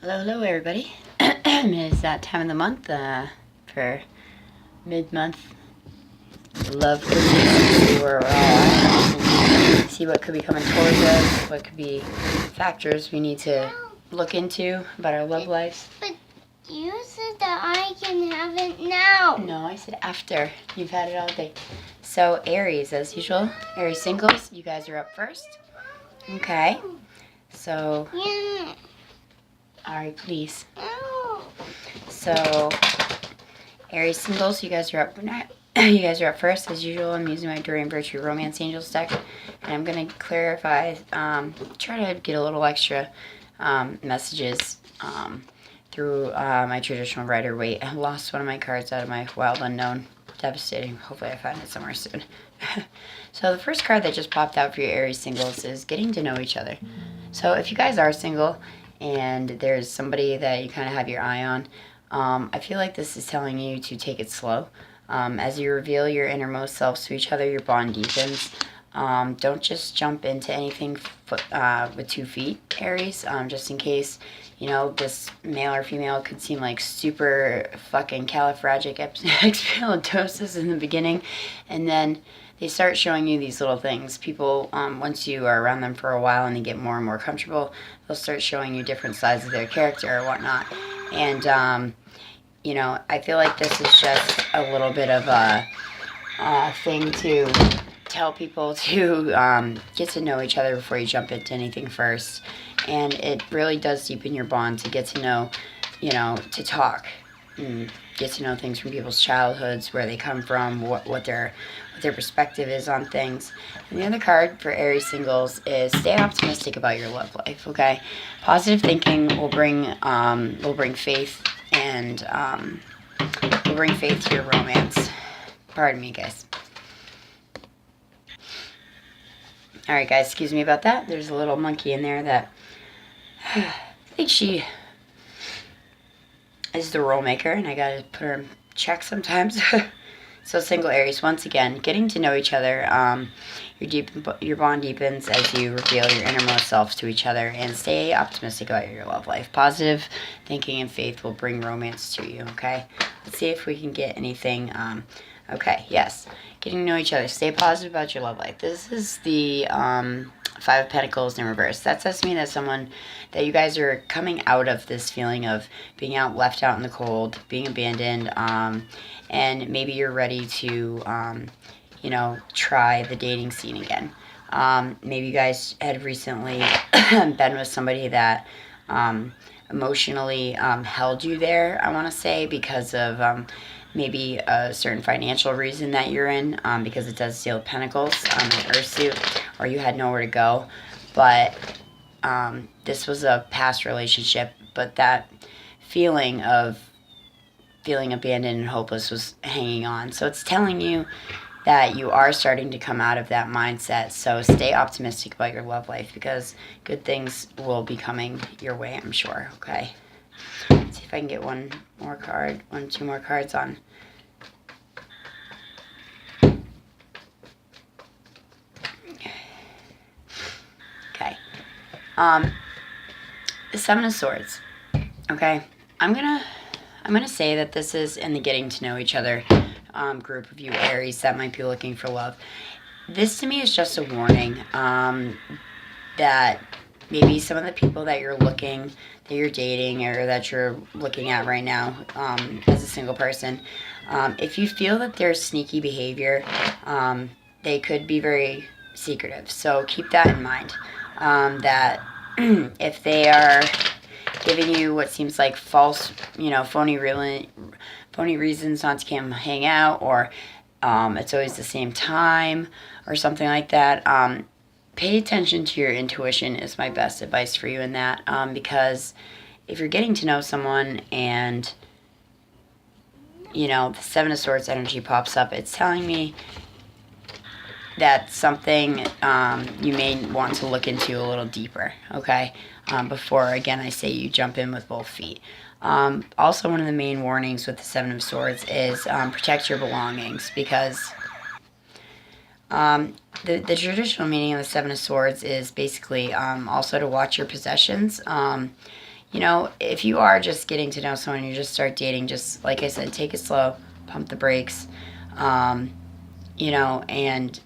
Hello, everybody. It's that time of the month for mid-month love review. See where we're all at. See what could be coming towards us. What could be factors we need to look into about our love lives. But you said that I can have it now. No, I said after. You've had it all day. So Aries, as usual. Aries Singles, you guys are up first. Okay. So, Yeah. Ari, please. No. So, Aries Singles, you guys are up. You guys are up first, as usual. I'm using my Durian Virtue Romance Angels deck, and I'm going to clarify, try to get a little extra messages through my traditional Rider-Waite. I lost one of my cards out of my Wild Unknown. Devastating. Hopefully I find it somewhere soon. So the first card that just popped out for your Aries Singles is getting to know each other. So if you guys are single and there's somebody that you kind of have your eye on, I feel like this is telling you to take it slow. As you reveal your innermost selves to each other, your bond deepens. Don't just jump into anything with 2 feet, Aries, just in case, you know, this male or female could seem like super fucking califragilisticexpialidocious in the beginning, and then they start showing you these little things. People, once you are around them for a while and they get more and more comfortable, they'll start showing you different sides of their character or whatnot. And, you know, I feel like this is just a little bit of a thing to tell people to get to know each other before you jump into anything first. And it really does deepen your bond to get to know, you know, to talk and get to know things from people's childhoods, where they come from, what their perspective is on things. And the other card for Aries Singles is stay optimistic about your love life, okay? Positive thinking will bring faith and will bring faith to your romance. Pardon me, guys. Alright, guys, excuse me about that. There's a little monkey in there that I think she is the role maker, and I gotta put her in check sometimes. So, single Aries, once again, getting to know each other. Your bond deepens as you reveal your innermost selves to each other, and stay optimistic about your love life. Positive thinking and faith will bring romance to you, okay? Let's see if we can get anything. Okay, yes. Getting to know each other. Stay positive about your love life. This is the Five of Pentacles in reverse. That says to me that you guys are coming out of this feeling of being left out in the cold, being abandoned, and maybe you're ready to, you know, try the dating scene again. Maybe you guys had recently been with somebody that emotionally held you there, I want to say, because of maybe a certain financial reason that you're in, because it does deal with Pentacles, an Earth suit, or you had nowhere to go. But this was a past relationship, but that feeling of feeling abandoned and hopeless was hanging on. So it's telling you that you are starting to come out of that mindset. So stay optimistic about your love life, because good things will be coming your way, I'm sure, okay? Let's see if I can get two more cards on. Okay. The Seven of Swords. Okay. I'm gonna say that this is in the getting to know each other group of you Aries that might be looking for love. This to me is just a warning that maybe some of the people that you're dating, or that you're looking at right now as a single person, if you feel that there's sneaky behavior, they could be very secretive. So keep that in mind, that if they are giving you what seems like false, you know, phony reasons not to come hang out, or it's always the same time or something like that, pay attention to your intuition is my best advice for you in that, because if you're getting to know someone and, you know, the Seven of Swords energy pops up, it's telling me that something you may want to look into a little deeper, okay? Before, again, I say you jump in with both feet. Also, one of the main warnings with the Seven of Swords is protect your belongings, because the traditional meaning of the Seven of Swords is basically also to watch your possessions. you know, if you are just getting to know someone, you just start dating, just like I said, take it slow, pump the brakes, you know, and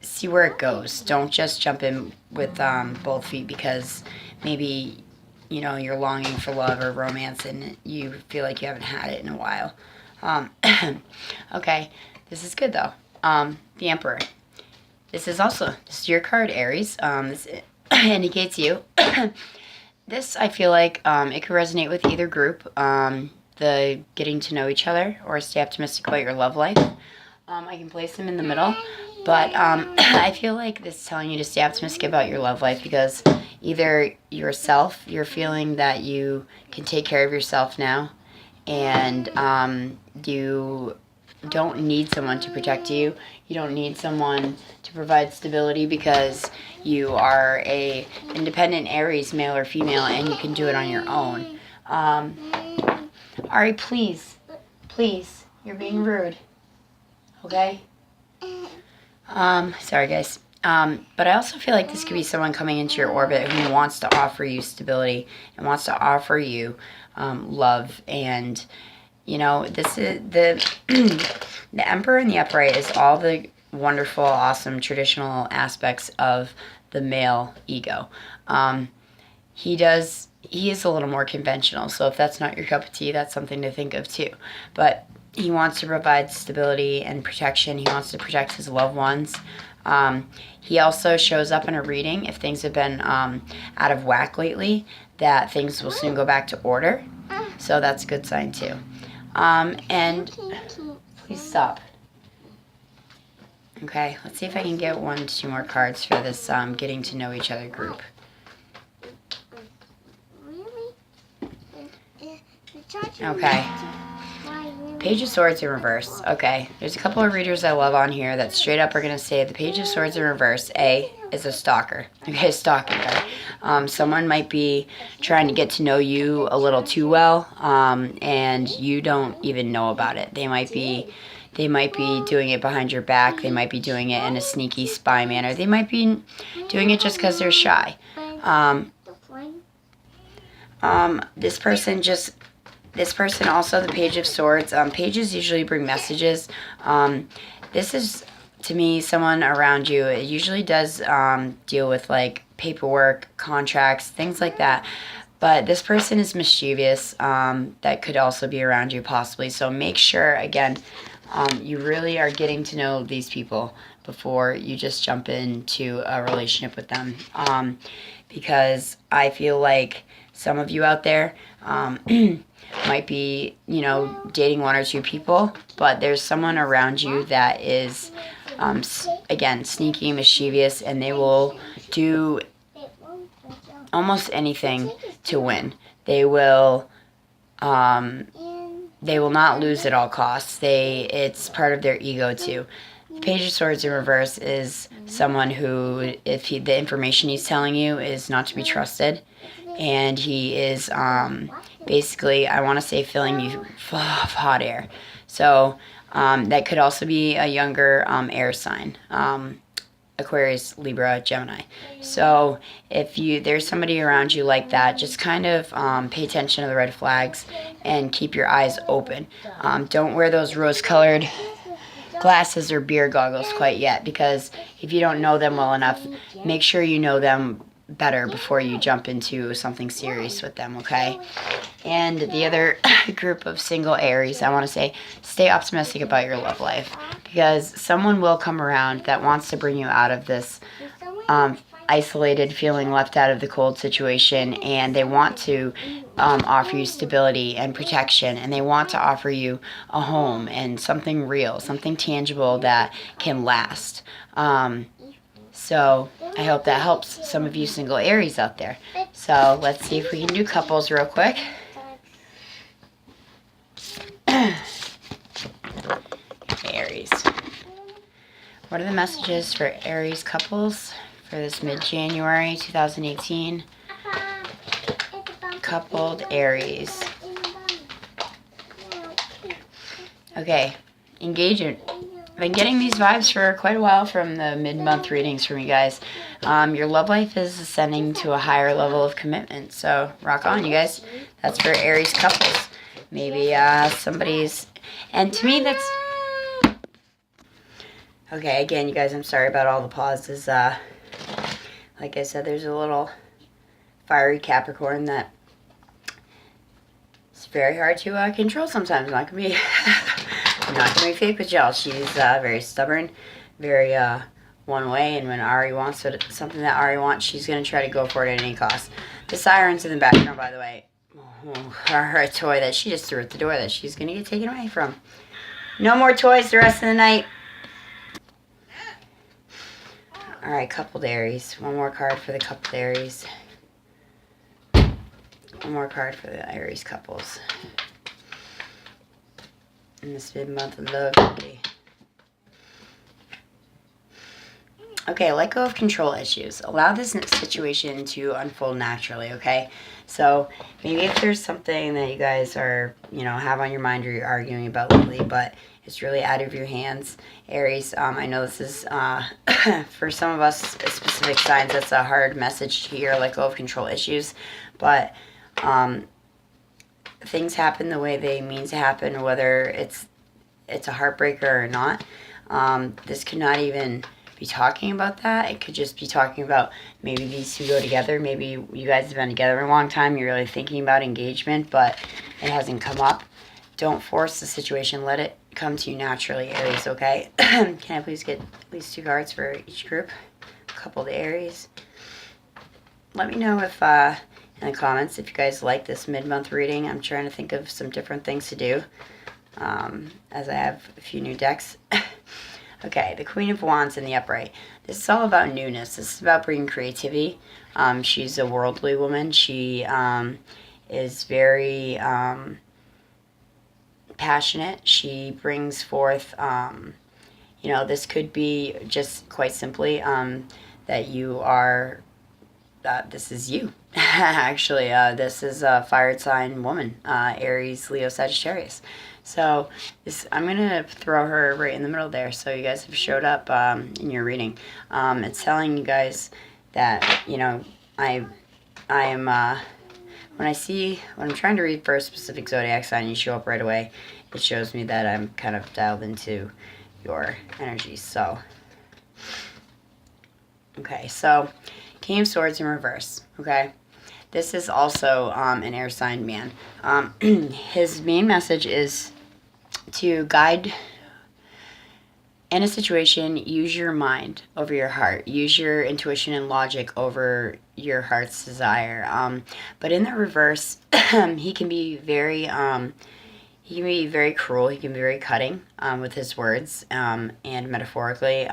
see where it goes. Don't just jump in with both feet because maybe, you know, you're longing for love or romance and you feel like you haven't had it in a while. Okay, this is good though. The Emperor. This is your card, Aries. This indicates you. This, I feel like, it could resonate with either group. The getting to know each other or stay optimistic about your love life. I can place them in the middle. But I feel like this is telling you to stay optimistic about your love life because either yourself, you're feeling that you can take care of yourself now and you don't need someone to protect you. You don't need someone to provide stability because you are a independent Aries, male or female, and you can do it on your own. Ari, please, you're being rude. Okay? Sorry guys. But I also feel like this could be someone coming into your orbit who wants to offer you stability and wants to offer you love. And, you know, this is the the Emperor and the Upright is all the wonderful, awesome, traditional aspects of the male ego. He is a little more conventional. So if that's not your cup of tea, that's something to think of too. But he wants to provide stability and protection. He wants to protect his loved ones. He also shows up in a reading if things have been out of whack lately, that things will soon go back to order. So that's a good sign too. And please stop. Okay, let's see if I can get 1 to 2 more cards for this getting to know each other group. Okay. Page of Swords in reverse. Okay, there's a couple of readers I love on here that straight up are going to say the Page of Swords in reverse, A, is a stalker. Okay, stalking card. Someone might be trying to get to know you a little too well, and you don't even know about it. They might be doing it behind your back. They might be doing it in a sneaky spy manner. They might be doing it just because they're shy. This person also, the Page of Swords. Pages usually bring messages. This is, to me, someone around you. It usually does deal with like paperwork, contracts, things like that. But this person is mischievous. That could also be around you possibly. So make sure, again, you really are getting to know these people before you just jump into a relationship with them. Because I feel like some of you out there might be, you know, dating 1 or 2 people, but there's someone around you that is, again, sneaky, mischievous, and they will do almost anything to win. They will not lose at all costs. It's part of their ego too. The Page of Swords in reverse is someone who, the information he's telling you is not to be trusted, and he is basically, I want to say, filling you full of hot air. So that could also be a younger air sign. Aquarius, Libra, Gemini. So if there's somebody around you like that, just kind of pay attention to the red flags and keep your eyes open. Don't wear those rose-colored glasses or beer goggles quite yet, because if you don't know them well enough, make sure you know them better before you jump into something serious with them, okay? And the other group of single Aries, I want to say, stay optimistic about your love life, because someone will come around that wants to bring you out of this isolated, feeling left out of the cold situation, and they want to offer you stability and protection, and they want to offer you a home and something real, something tangible that can last. So I hope that helps some of you single Aries out there. So let's see if we can do couples real quick. Aries. What are the messages for Aries couples for this mid-January 2018? Coupled Aries. Okay, engagement. I've been getting these vibes for quite a while from the mid-month readings from you guys. Your love life is ascending to a higher level of commitment. So rock on, you guys. That's for Aries couples. Maybe somebody's... And to me, that's... Okay, again, you guys, I'm sorry about all the pauses. Like I said, there's a little fiery Capricorn that it's very hard to control sometimes. I'm not gonna be fake with y'all. She's very stubborn, very one way, and when Ari wants something that Ari wants, she's gonna try to go for it at any cost. The sirens in the background, by the way, are her toy that she just threw at the door that she's gonna get taken away from. No more toys the rest of the night. All right, coupled Aries. One more card for the coupled Aries. One more card for the Aries couples. In this mid-month of love. Okay, let go of control issues. Allow this situation to unfold naturally, okay? So maybe if there's something that you guys are, have on your mind or you're arguing about lately, but it's really out of your hands, Aries, I know this is, for some of us, specific signs, that's a hard message to hear, let go of control issues, but things happen the way they mean to happen, whether it's a heartbreaker or not. This could not even be talking about that. It could just be talking about maybe these two go together. Maybe you guys have been together a long time. You're really thinking about engagement, but it hasn't come up. Don't force the situation. Let it come to you naturally, Aries, okay? Can I please get at least 2 cards for each group? Coupled Aries. Let me know if in the comments if you guys like this mid-month reading. I'm trying to think of some different things to do as I have a few new decks. Okay, the Queen of Wands in the upright. This is all about newness. This is about bringing creativity. She's a worldly woman. She is very passionate. She brings forth, this could be just quite simply that you are, this is you. Actually, this is a fire sign woman, Aries, Leo, Sagittarius. So I'm going to throw her right in the middle there. So you guys have showed up in your reading. It's telling you guys that, I am, when I'm trying to read for a specific zodiac sign, you show up right away. It shows me that I'm kind of dialed into your energies. So, okay, so King of Swords in reverse, okay? This is also an air sign man. His main message is to guide in a situation, use your mind over your heart. Use your intuition and logic over your heart's desire. But in the reverse, he can be very cruel. He can be very cutting with his words, and metaphorically.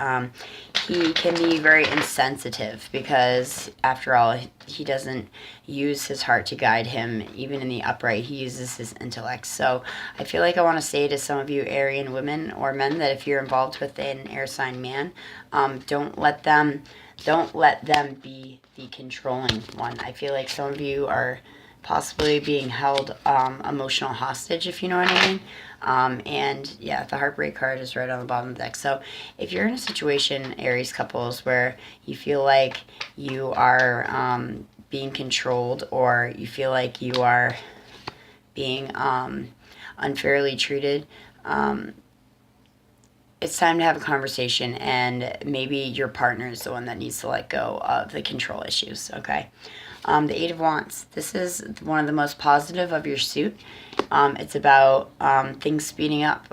He can be very insensitive because, after all, he doesn't use his heart to guide him. Even in the upright, he uses his intellect. So I feel like I want to say to some of you Aryan women or men that if you're involved with an air sign man, don't let them be the controlling one. I feel like some of you are possibly being held emotional hostage, if you know what I mean. And yeah, the heartbreak card is right on the bottom of the deck. So if you're in a situation, Aries couples, where you feel like you are being controlled, or you feel like you are being unfairly treated, it's time to have a conversation, and maybe your partner is the one that needs to let go of the control issues, okay? The Eight of Wands. This is one of the most positive of your suit. It's about things speeding up.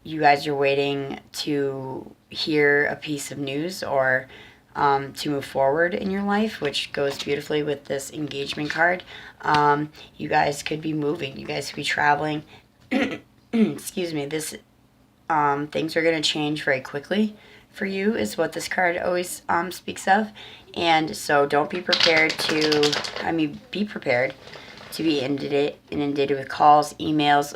You guys are waiting to hear a piece of news or to move forward in your life, which goes beautifully with this engagement card. You guys could be moving. You guys could be traveling. Excuse me. Things are going to change very quickly for you, is what this card always speaks of. And so be prepared to be inundated with calls, emails,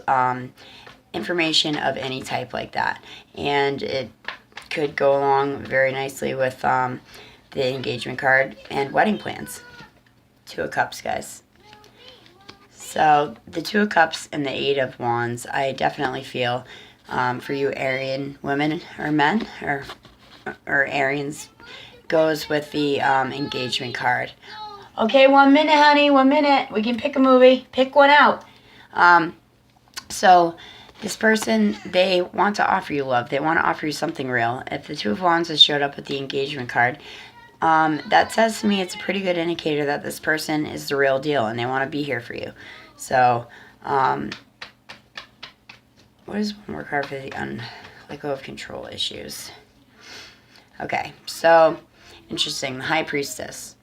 information of any type like that. And it could go along very nicely with the engagement card and wedding plans. 2 of Cups, guys. So the 2 of Cups and the 8 of Wands, I definitely feel for you Aryan women or men, or Aryans, goes with the engagement card. Okay, 1 minute, honey, 1 minute. We can pick a movie. Pick one out. So this person, they want to offer you love. They want to offer you something real. If the Two of Wands has showed up with the engagement card, that says to me it's a pretty good indicator that this person is the real deal and they want to be here for you. So, what is one more card for the let go of control issues? Okay, so interesting. The High Priestess.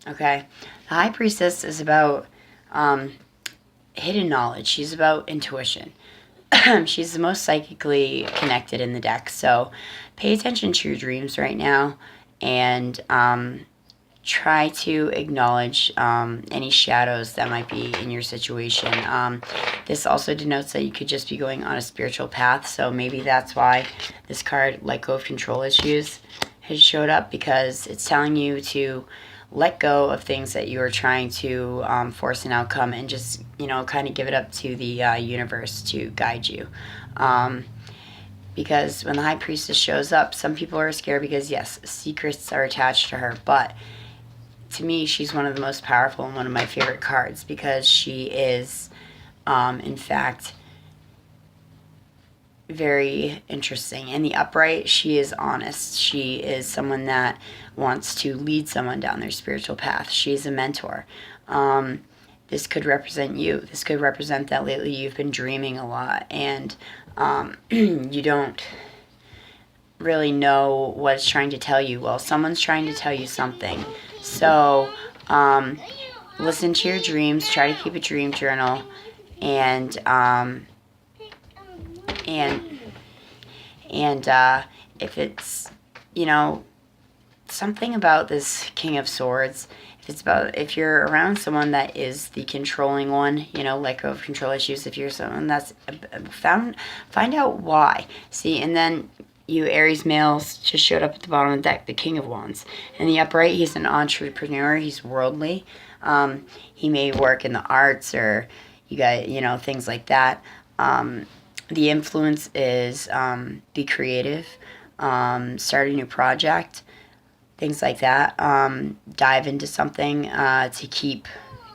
Okay, the High Priestess is about hidden knowledge. She's about intuition. She's the most psychically connected in the deck. So pay attention to your dreams right now and try to acknowledge any shadows that might be in your situation. This also denotes that you could just be going on a spiritual path. So maybe that's why this card, Let Go of Control Issues, has showed up, because it's telling you to let go of things that you are trying to force an outcome and just, kind of give it up to the universe to guide you. Because when the High Priestess shows up, some people are scared because, yes, secrets are attached to her. But to me, she's one of the most powerful and one of my favorite cards, because she is, in fact, very interesting. In the upright, she is honest. She is someone that wants to lead someone down their spiritual path. She's a mentor. This could represent you. This could represent that lately you've been dreaming a lot and you don't really know what it's trying to tell you. Well, someone's trying to tell you something. So listen to your dreams. Try to keep a dream journal, and if it's, something about this King of Swords, if you're around someone that is the controlling one, let go of control issues. If you're someone that's find out why. See, and then you Aries males just showed up at the bottom of the deck, the King of Wands. In the upright, he's an entrepreneur. He's worldly. He may work in the arts, or you got, things like that. The influence is be creative, start a new project, things like that. Dive into something to keep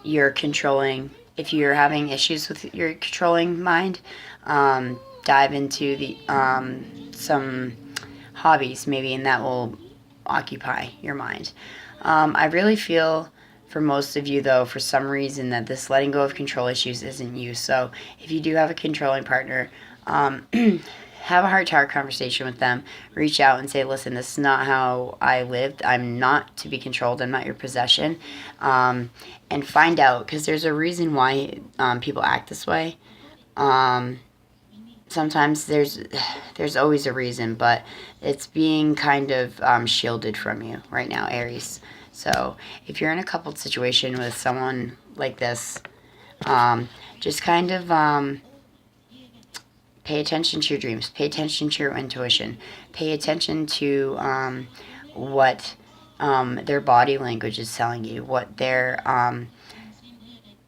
your controlling. If you're having issues with your controlling mind, dive into the some hobbies maybe, and that will occupy your mind. I really feel for most of you, though, for some reason, that this letting go of control issues isn't you. So if you do have a controlling partner, have a heart-to-heart conversation with them. Reach out and say, listen, this is not how I lived. I'm not to be controlled. I'm not your possession. And find out, because there's a reason why people act this way. Sometimes there's always a reason, but it's being kind of shielded from you right now, Aries. So if you're in a coupled situation with someone like this, just kind of pay attention to your dreams. Pay attention to your intuition. Pay attention to what their body language is telling you, what their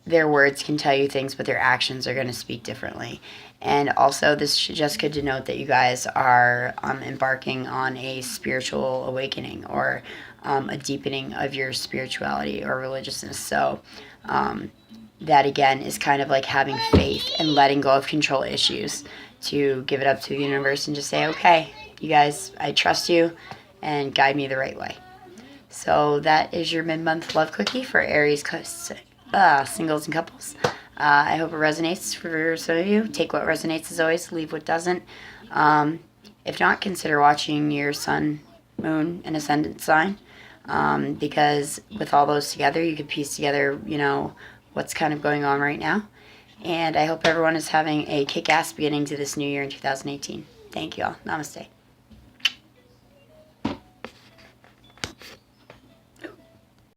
words can tell you things, but their actions are going to speak differently. And also, this just could denote that you guys are embarking on a spiritual awakening, or a deepening of your spirituality or religiousness. So that, again, is kind of like having faith and letting go of control issues, to give it up to the universe and just say, okay, you guys, I trust you, and guide me the right way. So that is your mid-month love cookie for Aries Singles and Couples. I hope it resonates for some of you. Take what resonates as always, leave what doesn't. If not, consider watching your sun, moon, and ascendant sign, because with all those together, you could piece together, what's kind of going on right now. And I hope everyone is having a kick-ass beginning to this new year in 2018. Thank you all. Namaste.